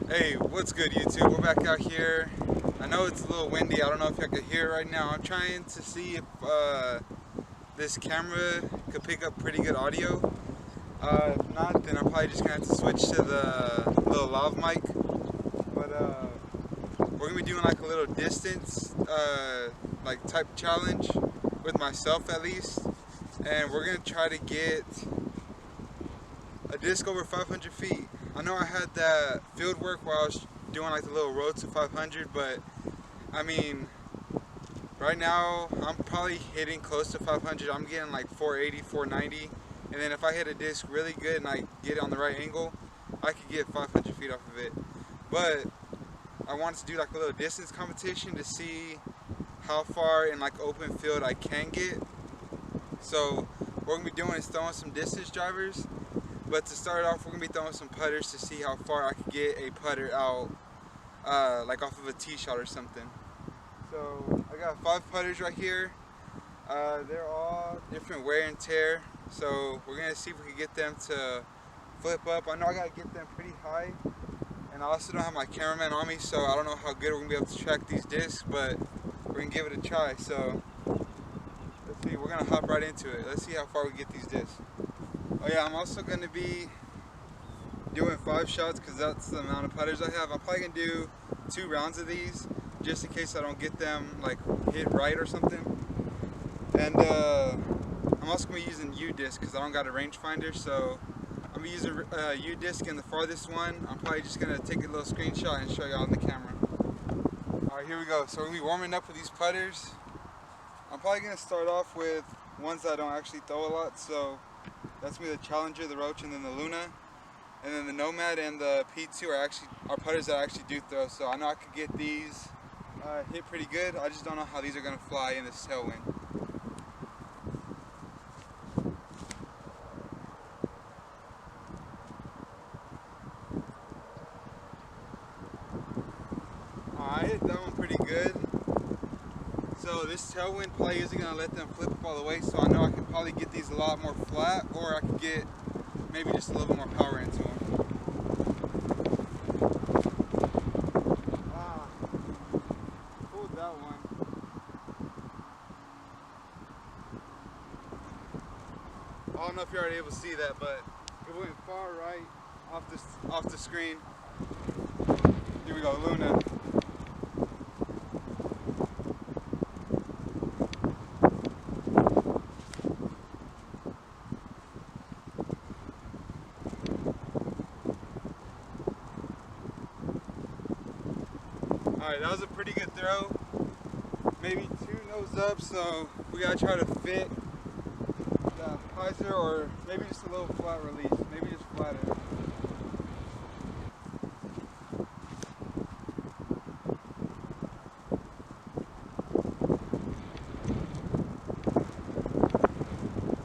Hey, what's good YouTube? We're back out here. I know it's a little windy. I don't know if y'all can hear it right now. I'm trying to see if this camera could pick up pretty good audio. If not, then I'm probably just gonna have to switch to the little lav mic. But we're gonna be doing like a little distance like type challenge with myself at least, and we're gonna try to get a disc over 500 feet. I know I had that field work where I was doing like the little road to 500, but I mean, right now I'm probably hitting close to 500. I'm getting like 480, 490, and then if I hit a disc really good and I get it on the right angle, I could get 500 feet off of it. But I wanted to do like a little distance competition to see how far in like open field I can get. So what we're gonna be doing is throwing some distance drivers. But to start off, we're going to be throwing some putters to see how far I can get a putter out, like off of a tee shot or something. So I got 5 putters right here. They're all different wear and tear. So we're going to see if we can get them to flip up. I know I got to get them pretty high. And I also don't have my cameraman on me, so I don't know how good we're going to be able to track these discs, but we're going to give it a try. So let's see, we're going to hop right into it. Let's see how far we get these discs. Oh yeah, I'm also going to be doing 5 shots because that's the amount of putters I have. I'm probably going to do 2 rounds of these just in case I don't get them like hit right or something. And I'm also going to be using U-disc because I don't got a rangefinder, so I'm going to be using U-disc in the farthest one. I'm probably just going to take a little screenshot and show you all on the camera. Alright, here we go. So we're going to be warming up with these putters. I'm probably going to start off with ones that I don't actually throw a lot, so that's going to be the Challenger, the Roach, and then the Luna. And then the Nomad and the P2 are putters that I actually do throw. So I know I could get these hit pretty good. I just don't know how these are going to fly in this tailwind. I hit that one pretty good. So this tailwind probably isn't going to let them flip up all the way. So I know I can probably get these a lot more flat, or I could get maybe just a little bit more power into them. Pulled that one. I don't know if you're already able to see that, but it went far right off the screen. Here we go, Luna. Alright, that was a pretty good throw. Maybe 2 nose up, so we gotta try to fit the hyzer, or maybe just a little flat release, maybe just flatter.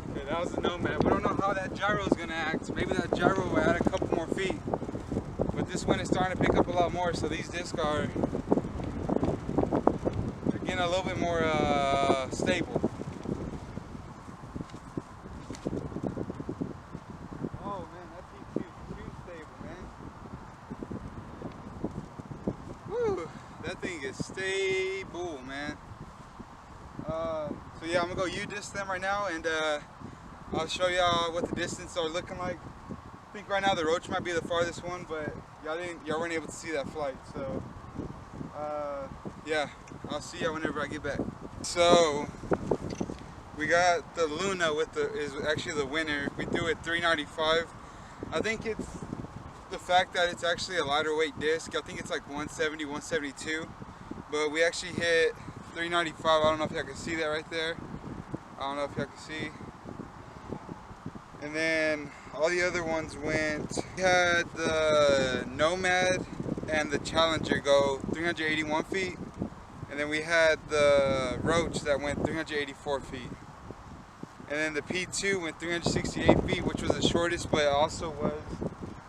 Okay, that was a Nomad. We don't know how that gyro is gonna act. Maybe that gyro will add a couple more feet. But this wind is starting to pick up a lot more, so these discs are getting a little bit more stable. Oh man, that P2 is too stable, man. Woo, that thing is stable, man. So yeah, I'm gonna go U-disc them right now, and I'll show y'all what the distance are looking like. I think right now the Roach might be the farthest one, but y'all weren't able to see that flight, so yeah, I'll see y'all whenever I get back. So we got the Luna is actually the winner. We threw it 395. I think it's the fact that it's actually a lighter weight disc. I think it's like 170, 172, but we actually hit 395. I don't know if y'all can see that right there. I don't know if y'all can see. And then all the other ones went, we had the Nomad and the Challenger go 381 feet. And then we had the Roach that went 384 feet. And then the P2 went 368 feet, which was the shortest, but it also was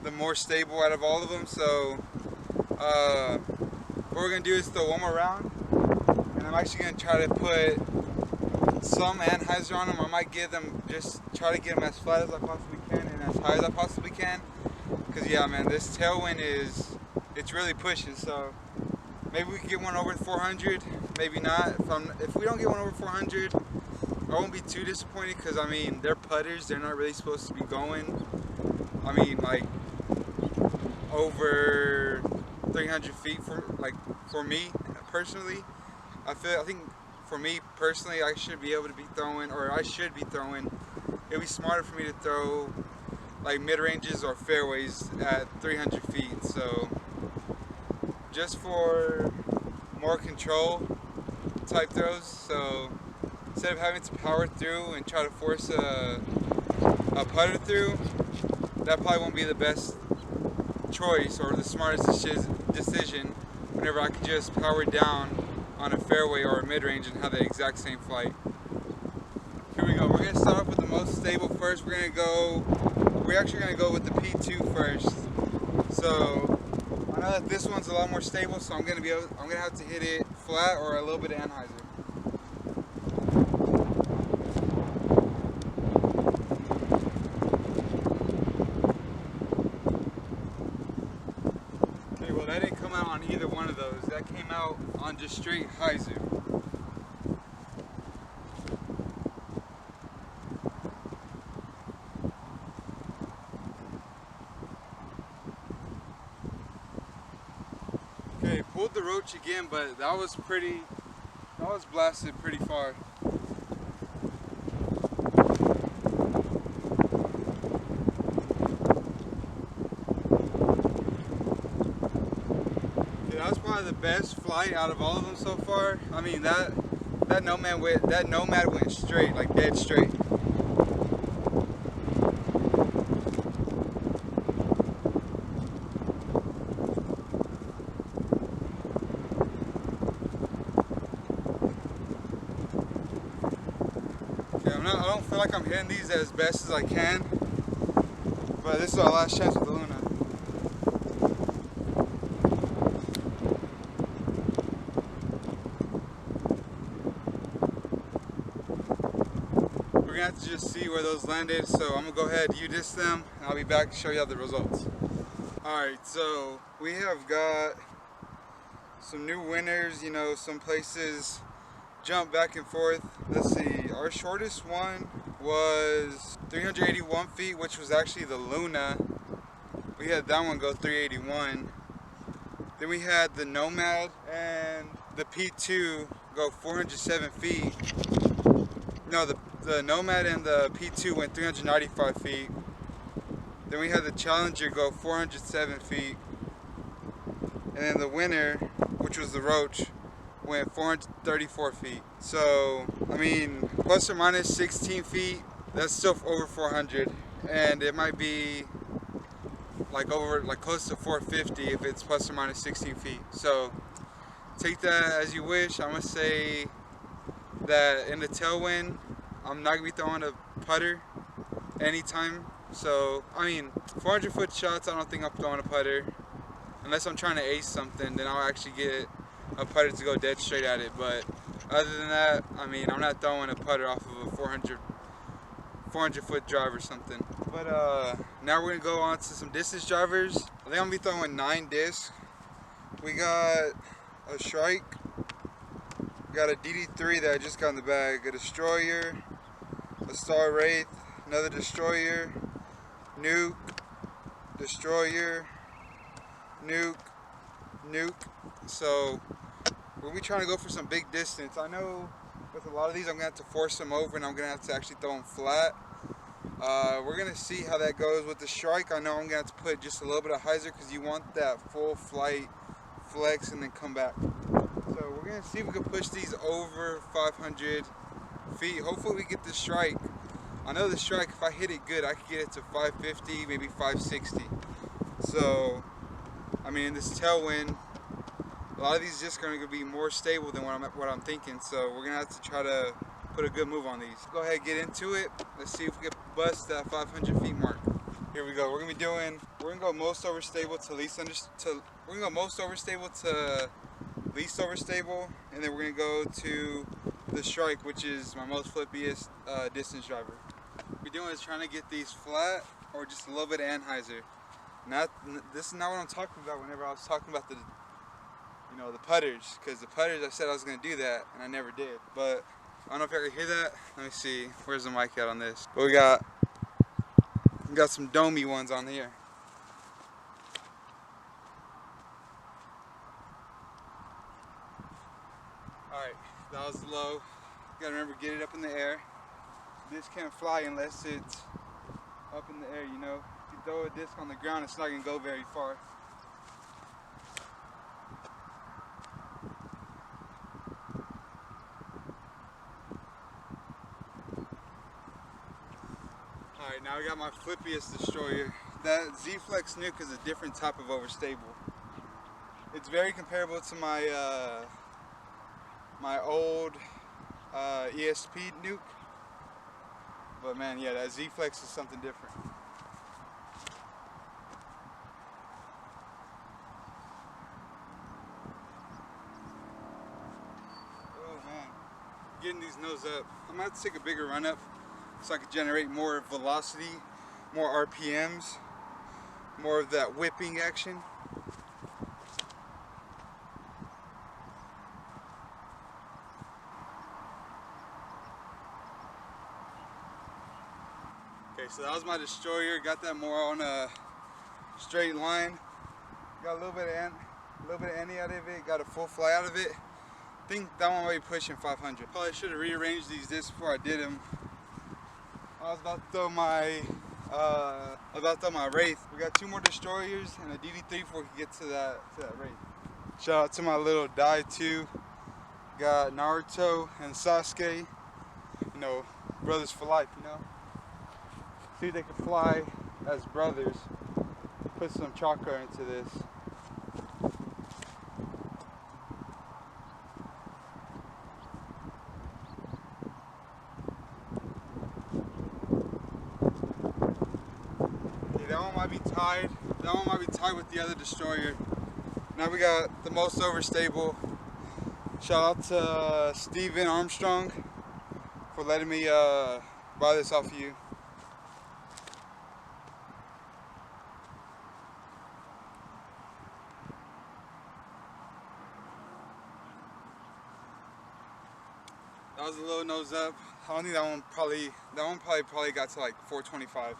the more stable out of all of them. So what we're going to do is throw one more round. And I'm actually going to try to put some anhyzer on them. I might give them, just try to get them as flat as I possibly can and as high as I possibly can. Because yeah, man, this tailwind is it's really pushing. So maybe we can get one over 400, maybe not. If we don't get one over 400, I won't be too disappointed, because I mean, they're putters, they're not really supposed to be going, I mean, like over 300 feet for me personally. I think for me personally, I should be able to be throwing, or I should be throwing. It'd be smarter for me to throw like mid-ranges or fairways at 300 feet. So just for more control type throws. So instead of having to power through and try to force a putter through, that probably won't be the best choice or the smartest decision whenever I can just power down on a fairway or a mid-range and have the exact same flight. Here we go. We're going to start off with the most stable first. We're actually going to go with the P2 first. So I know that this one's a lot more stable, so I'm going to have to hit it flat or a little bit of anhyzer. Okay, well that didn't come out on either one of those. That came out on just straight hyzer. Okay, pulled the roach again, but that was blasted pretty far. Okay, that was probably the best flight out of all of them so far. I mean, that nomad went straight, like dead straight. I don't feel like I'm hitting these as best as I can, but this is our last chance with the Luna. We're gonna have to just see where those landed, so I'm gonna go ahead, U-disc them, and I'll be back to show you the results. Alright, so we have got some new winners, you know, some places jump back and forth. Let's see, our shortest one was 381 feet, which was actually the Luna. We had that one go 381. Then we had the Nomad and the P2 go 407 feet. No, the Nomad and the P2 went 395 feet. Then we had the Challenger go 407 feet. And then the winner, which was the Roach, went 434 feet. So, I mean, plus or minus 16 feet, that's still over 400. And it might be like close to 450 if it's plus or minus 16 feet. So, take that as you wish. I'm gonna say that in the tailwind, I'm not gonna be throwing a putter anytime. So, I mean, 400 foot shots, I don't think I'm throwing a putter. Unless I'm trying to ace something, then I'll actually get a putter to go dead straight at it. But other than that, I mean, I'm not throwing a putter off of a 400 foot drive or something. But now we're gonna go on to some distance drivers. I think I'm gonna be throwing 9 discs. We got a Shrike, we got a DD3 that I just got in the bag, a Destroyer, a Star Wraith, another Destroyer, Nuke, Destroyer, Nuke, Nuke. So we'll be trying to go for some big distance. I know with a lot of these I'm gonna have to force them over and I'm gonna have to actually throw them flat. We're gonna see how that goes with the Shrike. I know I'm gonna have to put just a little bit of hyzer because you want that full flight flex and then come back. So we're gonna see if we can push these over 500 feet. Hopefully we get the Shrike. I know the Shrike, if I hit it good, I could get it to 550, maybe 560. So, I mean, in this tailwind, a lot of these discs are going to be more stable than what I'm thinking. So we're going to have to try to put a good move on these. Go ahead and get into it. Let's see if we can bust that 500 feet mark. Here we go. We're going to go most overstable to least overstable, and then we're going to go to the Shrike, which is my most flippiest distance driver. What we're doing is trying to get these flat or just a little bit of anhyzer. This is not what I'm talking about whenever I was talking about the putters, because the putters, I said I was going to do that and I never did. But I don't know if y'all can hear that. Let me see, where's the mic at on this? But we got some domey ones on here. Alright, that was low. You gotta remember, get it up in the air. This can't fly unless it's up in the air, you know. If you throw a disc on the ground, it's not gonna go very far. Alright, now we got my flippiest destroyer. That Z-Flex nuke is a different type of overstable. It's very comparable to my my old ESP nuke. But man, yeah, that Z-Flex is something different. Oh man, getting these nose up. I'm gonna have to take a bigger run up so I can generate more velocity, more RPMs, more of that whipping action. Okay, so that was my destroyer. Got that more on a straight line. Got a little bit of any out of it. Got a full fly out of it. I think that one might be pushing 500. Probably should have rearranged these discs before I did them. I was about to throw my Wraith. We got 2 more destroyers and a DD3 before we can get to that Wraith. Shout out to my little Die 2. Got Naruto and Sasuke. You know, brothers for life, you know. See if they can fly as brothers. Put some chakra into this. Okay, that one might be tied. That one might be tied with the other destroyer. Now we got the most overstable. Shout out to Steven Armstrong for letting me buy this off of you. That was a little nose up. I don't think that one probably got to like 425.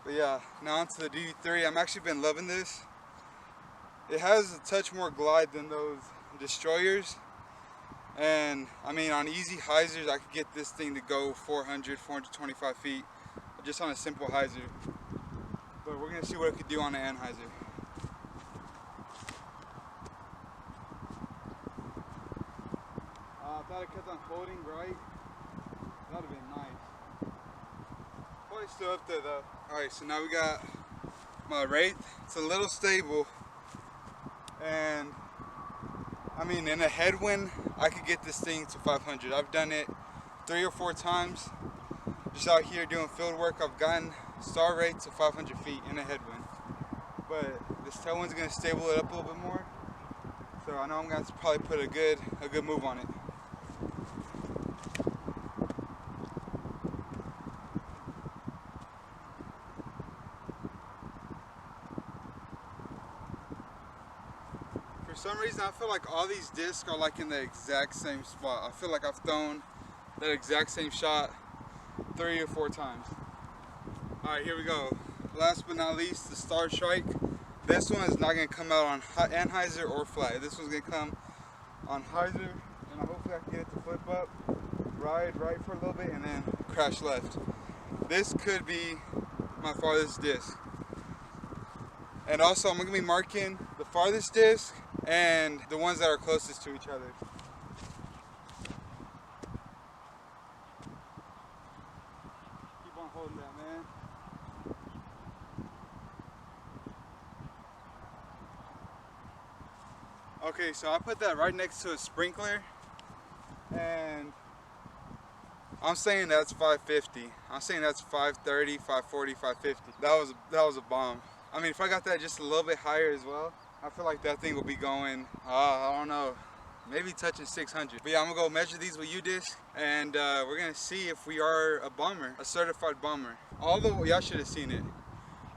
But yeah, now onto the DD3. I'm actually been loving this. It has a touch more glide than those destroyers. And I mean, on easy hyzers, I could get this thing to go 400, 425 feet just on a simple hyzer. But we're gonna see what it could do on an anhyzer. I thought I kept on holding right. That would have been nice. Probably still up there though. Alright, so now we got my Wraith. It's a little stable. And I mean, in a headwind, I could get this thing to 500. I've done it 3 or 4 times. Just out here doing field work, I've gotten star rate to 500 feet in a headwind. But this tailwind's gonna stable it up a little bit more. So I know I'm gonna have to probably put a good move on it. For some reason, I feel like all these discs are like in the exact same spot. I feel like I've thrown that exact same shot 3 or 4 times. Alright, here we go. Last but not least, the Star Strike. This one is not going to come out on anhyzer or flat. This one's going to come on hyzer, and hopefully I can get it to flip up, ride right for a little bit, and then crash left. This could be my farthest disc. And also, I'm going to be marking the farthest disc and the ones that are closest to each other. Keep on holding that, man. Okay, so I put that right next to a sprinkler, and I'm saying that's 550. I'm saying that's 530, 540, 550. That was a bomb. I mean, if I got that just a little bit higher as well, I feel like that thing will be going, I don't know, maybe touching 600. But yeah, I'm gonna go measure these with U-Disc, and we're gonna see if we are a bomber, a certified bomber. Y'all should have seen it.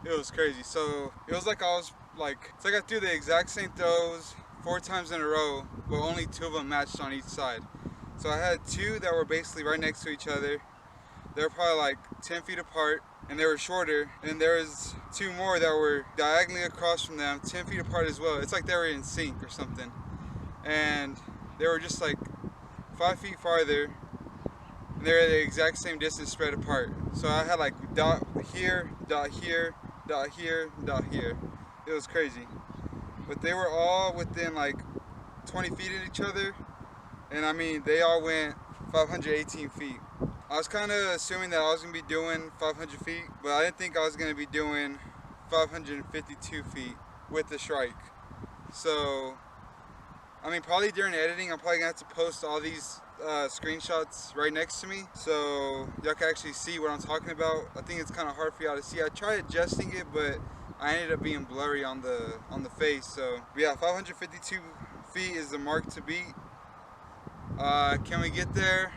It was crazy. So it was like it's like I threw the exact same throws 4 times in a row, but only 2 of them matched on each side. So I had 2 that were basically right next to each other. They were probably like 10 feet apart, and they were shorter. And there was 2 more that were diagonally across from them, 10 feet apart as well. It's like they were in sync or something. And they were just like 5 feet farther, and they were the exact same distance spread apart. So I had like dot here, dot here, dot here, dot here. It was crazy. But they were all within like 20 feet of each other, and I mean, they all went 518 feet. I was kind of assuming that I was going to be doing 500 feet, but I didn't think I was going to be doing 552 feet with the strike. So, I mean, probably during editing, I'm probably going to have to post all these screenshots right next to me, so y'all can actually see what I'm talking about. I think it's kind of hard for y'all to see. I tried adjusting it, but I ended up being blurry on the face. So, but yeah, 552 feet is the mark to beat. Can we get there?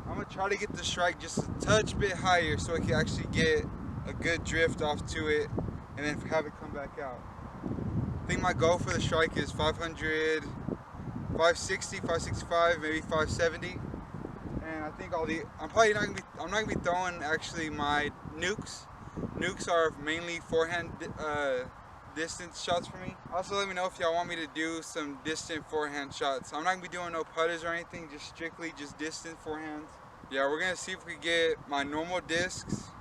I'm gonna try to get the strike just a touch bit higher so I can actually get a good drift off to it and then have it come back out. I think my goal for the strike is 500, 560, 565, maybe 570. And I think I'm not gonna be throwing actually my nukes. Nukes are mainly forehand distance shots for me. Also, let me know if y'all want me to do some distant forehand shots. I'm not gonna be doing no putters or anything, just strictly just distant forehands. Yeah, we're gonna see if we get my normal discs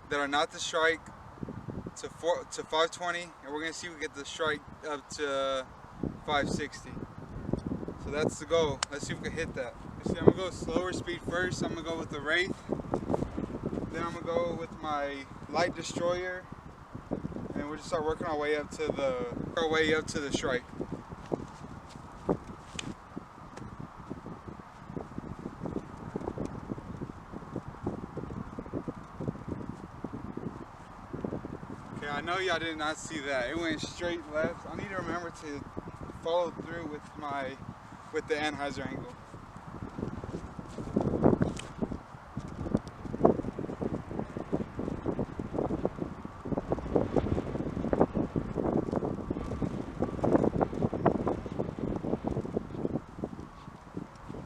that are not the strike to 520, and we're gonna see if we get the strike up to 560. So that's the goal. Let's see if we can hit that. See, I'm gonna go slower speed first. I'm gonna go with the Wraith. Then I'm gonna go with my light destroyer, and we'll just start working our way up to the strike. Okay, I know y'all did not see that. It went straight left. I need to remember to follow through with the Anheuser angle.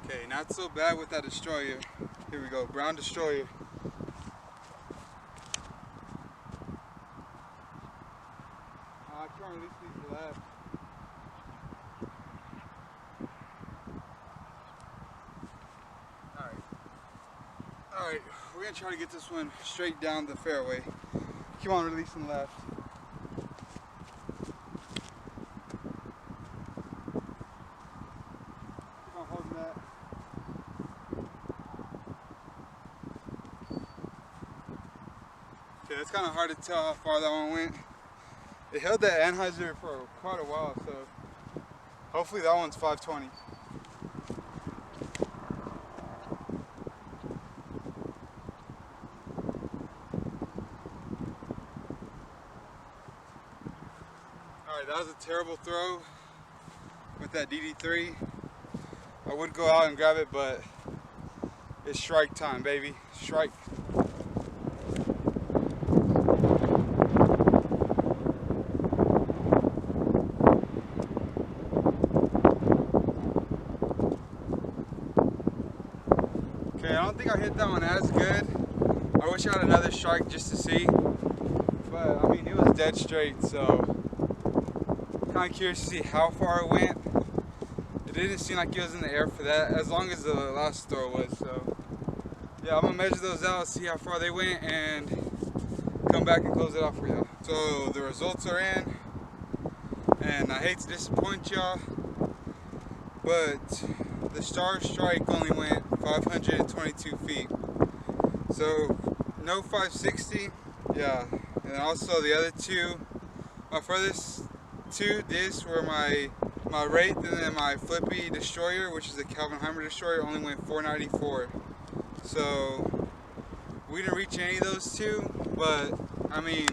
Okay, not so bad with that destroyer. Here we go, brown destroyer. I can't release these left. Alright, we're gonna try to get this one straight down the fairway. Keep on releasing left. Keep on holding that. Okay, it's kind of hard to tell how far that one went. It held that Anheuser for quite a while, so hopefully that one's 520. Alright, that was a terrible throw with that DD3. I would go out and grab it, but it's strike time, baby. Strike. Okay, I don't think I hit that one as good. I wish I had another strike just to see. But, I mean, it was dead straight, so kind of curious to see how far it went. It didn't seem like it was in the air for that, as long as the last throw was. So yeah, I'm gonna measure those out, see how far they went, and come back and close it off for y'all. So the results are in, and I hate to disappoint y'all, but the star strike only went 522 feet. So no 560. Yeah, and also the other two, my furthest two discs were my Wraith and then my Flippy Destroyer, which is a Calvin-Heimer Destroyer, only went 494. So we didn't reach any of those two, but I mean,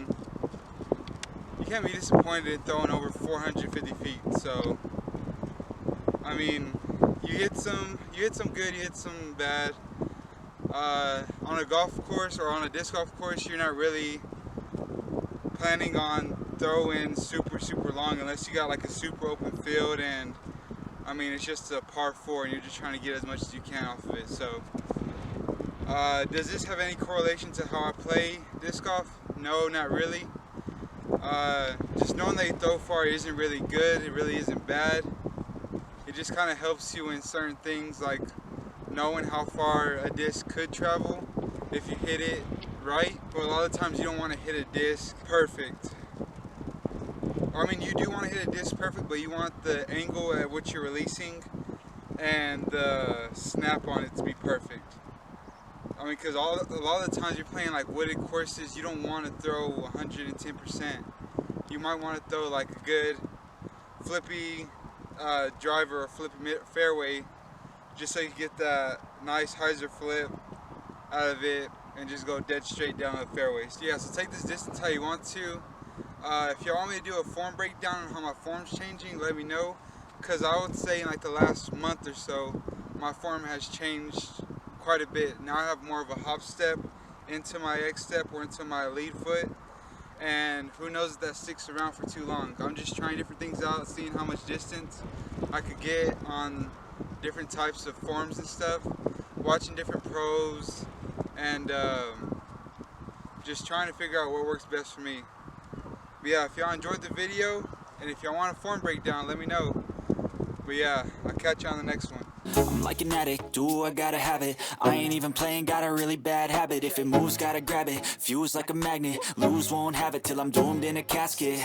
you can't be disappointed in throwing over 450 feet. So I mean, you hit some good, you hit some bad. On a golf course or on a disc golf course, you're not really planning on throwing super long unless you got like a super open field, and I mean it's just a par 4 and you're just trying to get as much as you can off of it. So does this have any correlation to how I play disc golf? No, not really. Just knowing that you throw far isn't really good, it really isn't bad. It just kind of helps you in certain things, like knowing how far a disc could travel if you hit it right. But a lot of times you don't want to hit a disc perfect. Or, I mean, you do want to hit a disc perfect, but you want the angle at which you're releasing and the snap on it to be perfect. I mean, because a lot of the times you're playing like wooded courses, you don't want to throw 110%. You might want to throw like a good flippy driver or flippy fairway, just so you get that nice hyzer flip out of it and just go dead straight down the fairway. So yeah, so take this distance how you want to. If you want me to do a form breakdown on how my form's changing, let me know, because I would say in like the last month or so my form has changed quite a bit. Now I have more of a hop step into my X step or into my lead foot, and who knows if that sticks around for too long. I'm just trying different things out, seeing how much distance I could get on different types of forms and stuff, watching different pros, and just trying to figure out what works best for me. But yeah, if y'all enjoyed the video and if y'all want a form breakdown, let me know. But yeah, I'll catch you on the next one. I'm like an addict, do I gotta have it. I ain't even playing, got a really bad habit. If it moves, gotta grab it. Fuse like a magnet, lose, won't have it till I'm doomed in a casket.